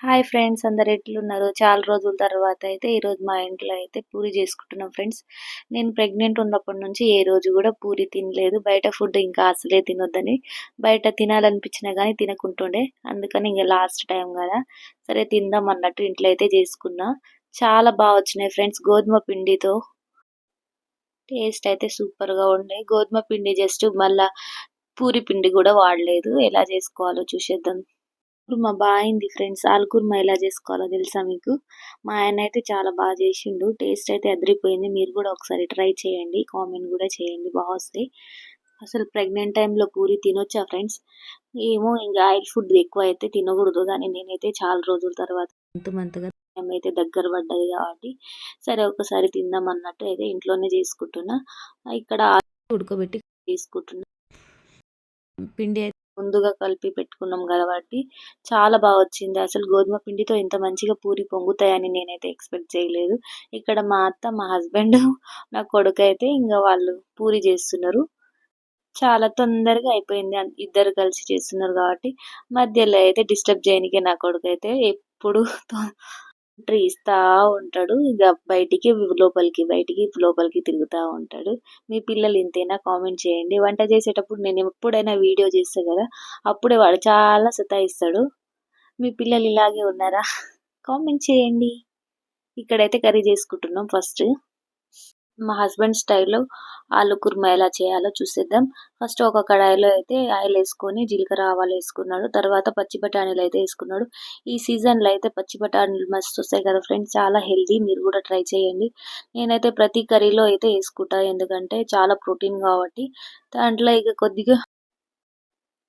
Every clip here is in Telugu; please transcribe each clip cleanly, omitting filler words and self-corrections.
హాయ్ ఫ్రెండ్స్, అందరు ఎట్లున్నారు? చాలా రోజుల తర్వాత అయితే ఈరోజు మా ఇంట్లో అయితే పూరి చేసుకుంటున్నాం ఫ్రెండ్స్. నేను ప్రెగ్నెంట్ ఉన్నప్పటి నుంచి ఏ రోజు కూడా పూరి తినలేదు. బయట ఫుడ్ ఇంకా అసలే తినొద్దని, బయట తినాలనిపించినా కానీ తినకుంటుండే. అందుకని ఇంకా లాస్ట్ టైం కదా, సరే తిందాం అన్నట్టు ఇంట్లో అయితే చేసుకున్నా. చాలా బాగా వచ్చినాయి ఫ్రెండ్స్. గోధుమ పిండితో టేస్ట్ అయితే సూపర్గా ఉండే. గోధుమ పిండి జస్ట్ మళ్ళా పూరి పిండి కూడా వాడలేదు. ఎలా చేసుకోవాలో చూసేద్దాం. కుర్మా అయింది ఫ్రెండ్స్. ఆలు కుర్మా ఎలా చేసుకోవాలో తెలుసా మీకు? మా ఆయన అయితే చాలా బాగా చేసిండు. టేస్ట్ అయితే అదిరిపోయింది. మీరు కూడా ఒకసారి ట్రై చేయండి. కామెంట్ కూడా చేయండి, బాగా వస్తాయి. అసలు ప్రెగ్నెంట్ టైంలో పూరి తినొచ్చా ఫ్రెండ్స్? ఏమో, ఇంకా ఆయిల్ ఫుడ్ ఎక్కువ అయితే తినకూడదు. కానీ నేనైతే చాలా రోజుల తర్వాత మంత్గా టైం అయితే దగ్గర పడ్డది కాబట్టి సరే ఒకసారి తిందాం అన్నట్టు అయితే ఇంట్లోనే చేసుకుంటున్నా. ఇక్కడ ఉడకబెట్టి తీసుకుంటున్నా. పిండి అయితే ముందుగా కలిపి పెట్టుకున్నాం కాబట్టి చాలా బాగా వచ్చింది. అసలు గోధుమ పిండితో ఇంత మంచిగా పూరి పొంగుతాయని నేనైతే ఎక్స్పెక్ట్ చేయలేదు. ఇక్కడ మా అత్త, మా హస్బెండ్, నా కొడుకు అయితే ఇంకా వాళ్ళు పూరి చేస్తున్నారు. చాలా తొందరగా అయిపోయింది. ఇద్దరు కలిసి చేస్తున్నారు కాబట్టి మధ్యలో అయితే డిస్టర్బ్ చేయనికే నా కొడుకు అయితే ఎప్పుడు ఎంట్రీ ఇస్తా ఉంటాడు. ఇక బయటికి లోపలికి, బయటికి లోపలికి తిరుగుతూ ఉంటాడు. మీ పిల్లలు ఇంతేనా? కామెంట్ చేయండి. వంట చేసేటప్పుడు నేను ఎప్పుడైనా వీడియో చేస్తే కదా, అప్పుడే వాడు చాలా సతాయిస్తాడు. మీ పిల్లలు ఇలాగే ఉన్నారా? కామెంట్ చేయండి. ఇక్కడైతే కర్రీ చేసుకుంటున్నాం ఫస్ట్. మా హస్బెండ్ స్టైల్లో ఆలు కుర్మా ఎలా చేయాలో చూసేద్దాం. ఫస్ట్ ఒక కడాయిలో అయితే ఆయిల్ వేసుకొని జీలకర్ర ఆవాలు వేసుకున్నాడు. తర్వాత పచ్చి బఠానీలు అయితే వేసుకున్నాడు. ఈ సీజన్లో అయితే పచ్చి బఠానీలు మస్తు వస్తాయి కదా ఫ్రెండ్స్, చాలా హెల్తీ. మీరు కూడా ట్రై చేయండి. నేనైతే ప్రతి కర్రీలో అయితే వేసుకుంటా, ఎందుకంటే చాలా ప్రోటీన్ కాబట్టి. దాంట్లో ఇక కొద్దిగా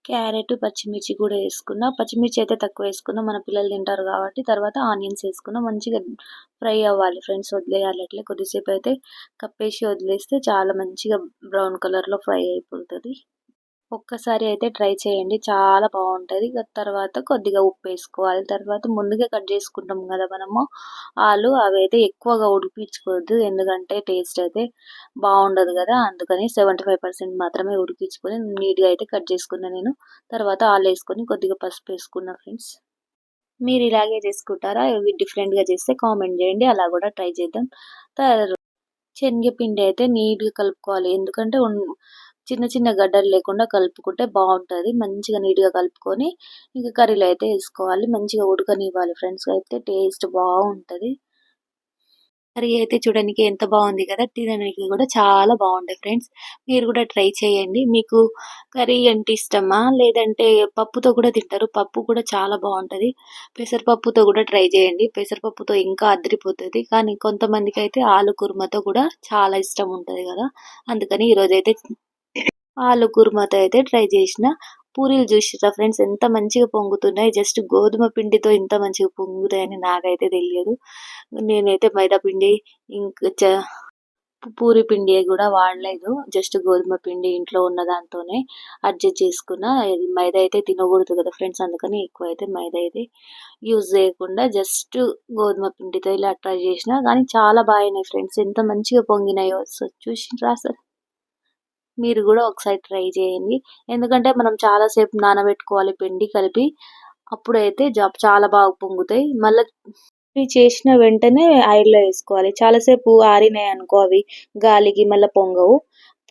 క్యారెట్, పచ్చిమిర్చి కూడా వేసుకున్నా. పచ్చిమిర్చి అయితే తక్కువ వేసుకున్నా, మన పిల్లలు తింటారు కాబట్టి. తర్వాత ఆనియన్స్ వేసుకున్నా. మంచిగా ఫ్రై అవ్వాలి ఫ్రెండ్స్, వదిలేయాలి అట్లే కొద్దిసేపు అయితే. కప్పేసి వదిలేస్తే చాలా మంచిగా బ్రౌన్ కలర్లో ఫ్రై అయిపోతుంది. ఒక్కసారి అయితే ట్రై చేయండి, చాలా బాగుంటుంది. తర్వాత కొద్దిగా ఉప్పు వేసుకోవాలి. తర్వాత ముందుగా కట్ చేసుకుంటాం కదా మనము ఆలు, అవి అయితే ఎక్కువగా ఉడికించుకోవద్దు, ఎందుకంటే టేస్ట్ అయితే బాగుండదు కదా. అందుకని 75% మాత్రమే ఉడికించుకొని నీట్గా అయితే కట్ చేసుకున్నాను నేను. తర్వాత ఆలు వేసుకొని కొద్దిగా పసుపు వేసుకున్నా ఫ్రెండ్స్. మీరు ఇలాగే చేసుకుంటారా? ఇవి డిఫరెంట్గా చేస్తే కామెంట్ చేయండి, అలా కూడా ట్రై చేద్దాం. శనగపిండి అయితే నీట్గా కలుపుకోవాలి, ఎందుకంటే చిన్న చిన్న గడ్డలు లేకుండా కలుపుకుంటే బాగుంటుంది. మంచిగా నీట్గా కలుపుకొని ఇంకా కర్రీలో అయితే వేసుకోవాలి. మంచిగా ఉడకనివ్వాలి ఫ్రెండ్స్, అయితే టేస్ట్ బాగుంటుంది. కర్రీ అయితే చూడడానికి ఎంత బాగుంది కదా, తినడానికి కూడా చాలా బాగుంటాయి ఫ్రెండ్స్. మీరు కూడా ట్రై చేయండి. మీకు కర్రీ అంటే ఇష్టమా, లేదంటే పప్పుతో కూడా తింటారు? పప్పు కూడా చాలా బాగుంటుంది. పెసరపప్పుతో కూడా ట్రై చేయండి. పెసరపప్పుతో ఇంకా అదిరిపోతుంది. కానీ కొంతమందికి అయితే ఆలు కుర్మతో కూడా చాలా ఇష్టం ఉంటుంది కదా, అందుకని ఈరోజైతే ఆలు కుర్మాతో అయితే ట్రై చేసిన. పూరీలు చూసిరా ఫ్రెండ్స్, ఎంత మంచిగా పొంగుతున్నాయి. జస్ట్ గోధుమ పిండితో ఇంత మంచిగా పొంగుతాయని నాకైతే తెలియదు. నేనైతే మైదా పిండి ఇంకా పూరి పిండి కూడా వాడలేదు. జస్ట్ గోధుమ పిండి ఇంట్లో ఉన్న దాంతోనే అడ్జస్ట్ చేసుకున్నా. మైదా అయితే తినకూడదు కదా ఫ్రెండ్స్, అందుకని ఎక్కువ అయితే మైదా అయితే యూజ్ చేయకుండా జస్ట్ గోధుమ పిండితో ఇలా ట్రై చేసిన. కానీ చాలా బాగున్నాయి ఫ్రెండ్స్, ఎంత మంచిగా పొంగినాయో చూసిండ్రా అసలు. మీరు కూడా ఒకసారి ట్రై చేయండి, ఎందుకంటే మనం చాలాసేపు నానబెట్టుకోవాలి పిండి కలిపి, అప్పుడైతే చాలా బాగా పొంగుతాయి. మళ్ళీ చేసిన వెంటనే ఆయిల్లో వేసుకోవాలి. చాలాసేపు ఆరినాయి అనుకో, అవి గాలికి మళ్ళీ పొంగవు.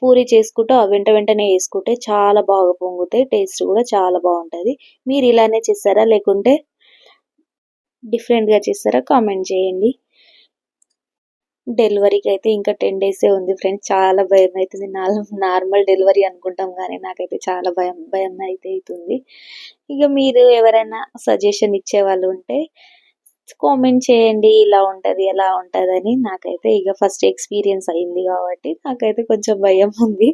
పూరి చేసుకుంటూ వెంట వెంటనే వేసుకుంటే చాలా బాగా పొంగుతాయి. టేస్ట్ కూడా చాలా బాగుంటుంది. మీరు ఇలానే చేస్తారా, లేకుంటే డిఫరెంట్గా చేస్తారా? కామెంట్ చేయండి. డెలివరీకి అయితే ఇంకా 10 డేసే ఉంది ఫ్రెండ్స్. చాలా భయం అవుతుంది. నార్మల్ డెలివరీ అనుకుంటాం కానీ నాకైతే చాలా భయం భయం అయితే అవుతుంది. ఇక మీరు ఎవరైనా సజెషన్ ఇచ్చే వాళ్ళు ఉంటే కామెంట్ చేయండి, ఇలా ఉంటుంది ఎలా ఉంటుంది అని. నాకైతే ఇక ఫస్ట్ ఎక్స్పీరియన్స్ అయింది కాబట్టి నాకైతే కొంచెం భయం ఉంది.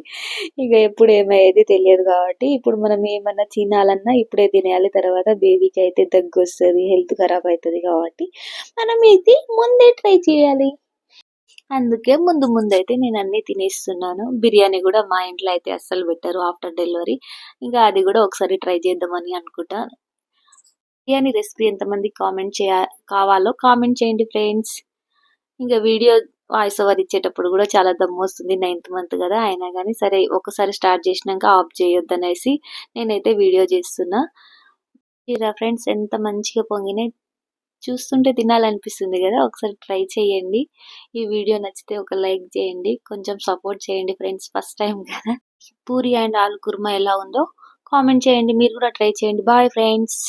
ఇక ఎప్పుడు ఏమయ్యేది తెలియదు కాబట్టి ఇప్పుడు మనం ఏమన్నా తినాలన్నా ఇప్పుడే తినేయాలి. తర్వాత బేబీకి అయితే దగ్గు వస్తుంది, హెల్త్ ఖరాబ్ అవుతుంది కాబట్టి మనం ఇది ముందే ట్రై చేయాలి. అందుకే ముందు అయితే నేను అన్ని తినేస్తున్నాను. బిర్యానీ కూడా మా ఇంట్లో అయితే అస్సలు పెట్టరు ఆఫ్టర్ డెలివరీ. ఇంకా అది కూడా ఒకసారి ట్రై చేద్దామని అనుకుంటా. బిర్యానీ రెసిపీ ఎంతమంది కావాలో కామెంట్ చేయండి ఫ్రెండ్స్. ఇంకా వీడియో వాయిస్ ఓవర్ ఇచ్చేటప్పుడు కూడా చాలా దమ్ము వస్తుంది. 9th మంత్ కదా, అయినా కానీ సరే ఒకసారి స్టార్ట్ చేసినాక ఆఫ్ చేయొద్దు అనేసి నేనైతే వీడియో చేస్తున్నా. ఫ్రెండ్స్ ఎంత మంచిగా పొంగినాయి. చూస్తుంటే తినాలనిపిస్తుంది కదా! ఒకసారి ట్రై చేయండి. ఈ వీడియో నచ్చితే ఒక లైక్ చేయండి. కొంచెం సపోర్ట్ చేయండి ఫ్రెండ్స్. ఫస్ట్ టైమ్ కదా! పూరి అండ్ ఆలు కుర్మా ఎలా ఉందో కామెంట్ చేయండి. మీరు కూడా ట్రై చేయండి. Bye friends.